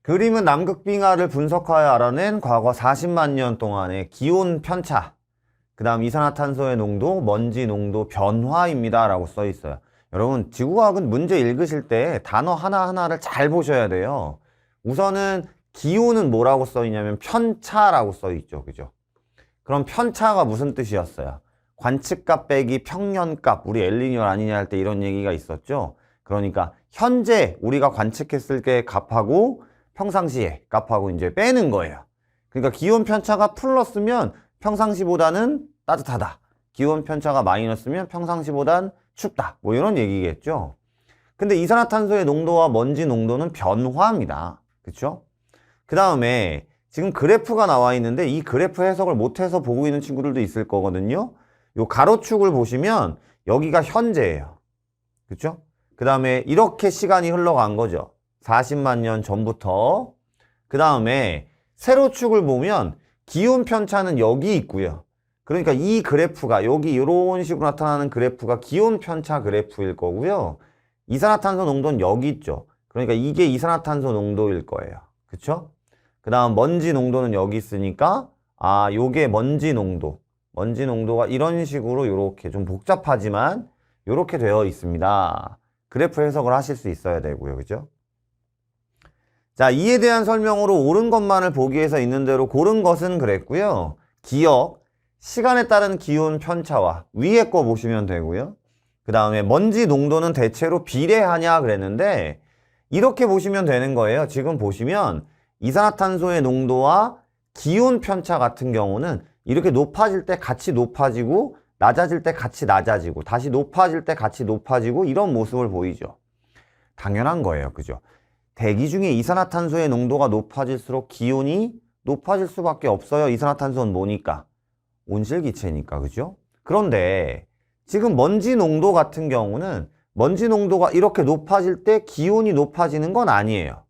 그림은 남극빙하를 분석하여 알아낸 과거 40만 년 동안의 기온 편차, 그 다음 이산화탄소의 농도, 먼지 농도 변화입니다 라고 써 있어요. 여러분, 지구과학은 문제 읽으실 때 단어 하나하나를 잘 보셔야 돼요. 우선은 기온은 뭐라고 써 있냐면 편차라고 써 있죠. 그죠? 그럼 편차가 무슨 뜻이었어요? 관측값 빼기 평년값, 우리 엘니뇨 아니냐 할 때 이런 얘기가 있었죠. 그러니까 현재 우리가 관측했을 때 값하고 평상시에 값하고 이제 빼는 거예요. 그러니까 기온 편차가 플러스면 평상시보다는 따뜻하다. 기온 편차가 마이너스면 평상시보단 춥다. 뭐 이런 얘기겠죠. 근데 이산화탄소의 농도와 먼지 농도는 변화입니다. 그렇죠? 그 다음에 지금 그래프가 나와 있는데 이 그래프 해석을 못해서 보고 있는 친구들도 있을 거거든요. 요 가로축을 보시면 여기가 현재예요. 그렇죠? 그 다음에 이렇게 시간이 흘러간 거죠. 40만 년 전부터. 그 다음에 세로축을 보면 기온 편차는 여기 있고요. 그러니까 이 그래프가 여기 이런 식으로 나타나는 그래프가 기온 편차 그래프일 거고요. 이산화탄소 농도는 여기 있죠. 그러니까 이게 이산화탄소 농도일 거예요. 그쵸? 그 다음 먼지 농도는 여기 있으니까 요게 먼지 농도. 먼지 농도가 이런 식으로 이렇게 좀 복잡하지만 이렇게 되어 있습니다. 그래프 해석을 하실 수 있어야 되고요. 그죠? 자, 이에 대한 설명으로 옳은 것만을 보기 위해서 있는 대로 고른 것은 그랬고요. 기억, 시간에 따른 기온 편차와 위에 거 보시면 되고요. 그 다음에 먼지 농도는 대체로 비례하냐 그랬는데 이렇게 보시면 되는 거예요. 지금 보시면 이산화탄소의 농도와 기온 편차 같은 경우는 이렇게 높아질 때 같이 높아지고 낮아질 때 같이 낮아지고 다시 높아질 때 같이 높아지고 이런 모습을 보이죠. 당연한 거예요. 그죠? 대기 중에 이산화탄소의 농도가 높아질수록 기온이 높아질 수밖에 없어요. 이산화탄소는 뭐니까? 온실기체니까. 그죠? 그런데 지금 먼지 농도 같은 경우는 먼지 농도가 이렇게 높아질 때 기온이 높아지는 건 아니에요.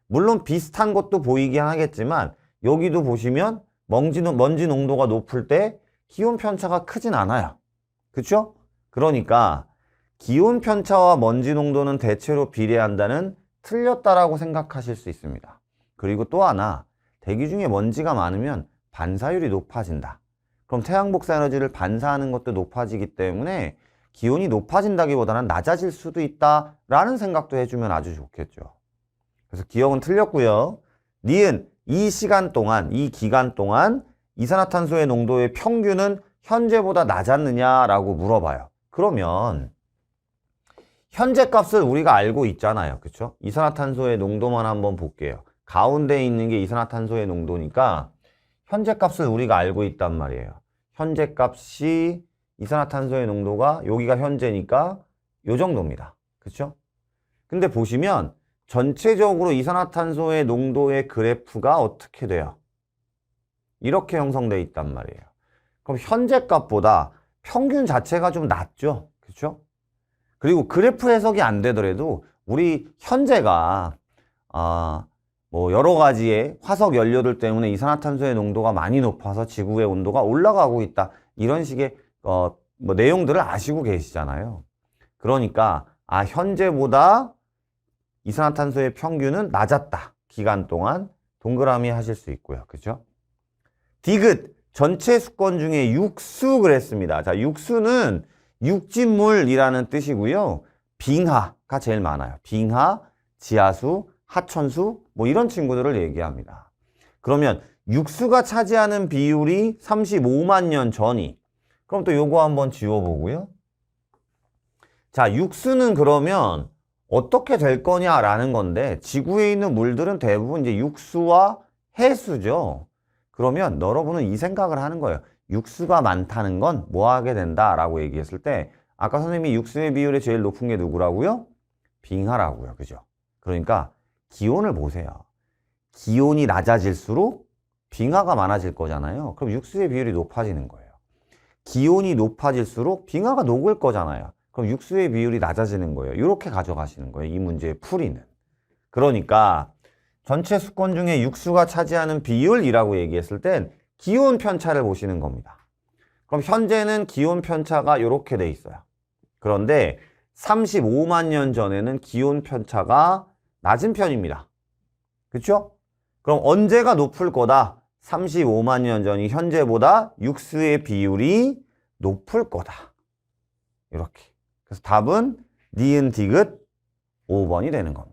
물론 비슷한 것도 보이긴 하겠지만 여기도 보시면 먼지 농도가 높을 때 기온 편차가 크진 않아요. 그렇죠? 그러니까 기온 편차와 먼지 농도는 대체로 비례한다는 틀렸다라고 생각하실 수 있습니다. 그리고 또 하나, 대기 중에 먼지가 많으면 반사율이 높아진다. 그럼 태양 복사 에너지를 반사하는 것도 높아지기 때문에 기온이 높아진다기보다는 낮아질 수도 있다라는 생각도 해주면 아주 좋겠죠. 그래서 기억은 틀렸고요. 니은 이 시간 동안, 이 기간 동안 이산화탄소의 농도의 평균은 현재보다 낮았느냐라고 물어봐요. 그러면 현재 값을 우리가 알고 있잖아요. 그렇죠? 이산화탄소의 농도만 한번 볼게요. 가운데 있는 게 이산화탄소의 농도니까 현재 값을 우리가 알고 있단 말이에요. 현재 값이 이산화탄소의 농도가 여기가 현재니까 요 정도입니다. 그렇죠? 근데 보시면 전체적으로 이산화탄소의 농도의 그래프가 어떻게 돼요? 이렇게 형성되어 있단 말이에요. 그럼 현재 값보다 평균 자체가 좀 낮죠? 그렇죠? 그리고 그래프 해석이 안 되더라도 우리 현재가 뭐 여러 가지의 화석 연료들 때문에 이산화탄소의 농도가 많이 높아서 지구의 온도가 올라가고 있다. 이런 식의 뭐 내용들을 아시고 계시잖아요. 그러니까 현재보다 이산화탄소의 평균은 낮았다. 기간 동안 동그라미 하실 수 있고요. 그죠? 디귿 전체 수권 중에 육수 그랬습니다. 자, 육수는 육진물이라는 뜻이고요. 빙하가 제일 많아요. 빙하, 지하수, 하천수 뭐 이런 친구들을 얘기합니다. 그러면 육수가 차지하는 비율이 35만 년 전이. 그럼 또 요거 한번 지워보고요. 자, 육수는 그러면 어떻게 될 거냐라는 건데 지구에 있는 물들은 대부분 이제 육수와 해수죠. 그러면 여러분은 이 생각을 하는 거예요. 육수가 많다는 건 뭐 하게 된다라고 얘기했을 때 아까 선생님이 육수의 비율이 제일 높은 게 누구라고요? 빙하라고요. 그죠? 그러니까 기온을 보세요. 기온이 낮아질수록 빙하가 많아질 거잖아요. 그럼 육수의 비율이 높아지는 거예요. 기온이 높아질수록 빙하가 녹을 거잖아요. 그럼 육수의 비율이 낮아지는 거예요. 이렇게 가져가시는 거예요. 이 문제의 풀이는. 그러니까 전체 수권 중에 육수가 차지하는 비율이라고 얘기했을 땐 기온 편차를 보시는 겁니다. 그럼 현재는 기온 편차가 이렇게 돼 있어요. 그런데 35만 년 전에는 기온 편차가 낮은 편입니다. 그쵸? 그럼 언제가 높을 거다? 35만 년 전이 현재보다 육수의 비율이 높을 거다. 이렇게. 그래서 답은 니은 디귿 5번이 되는 겁니다.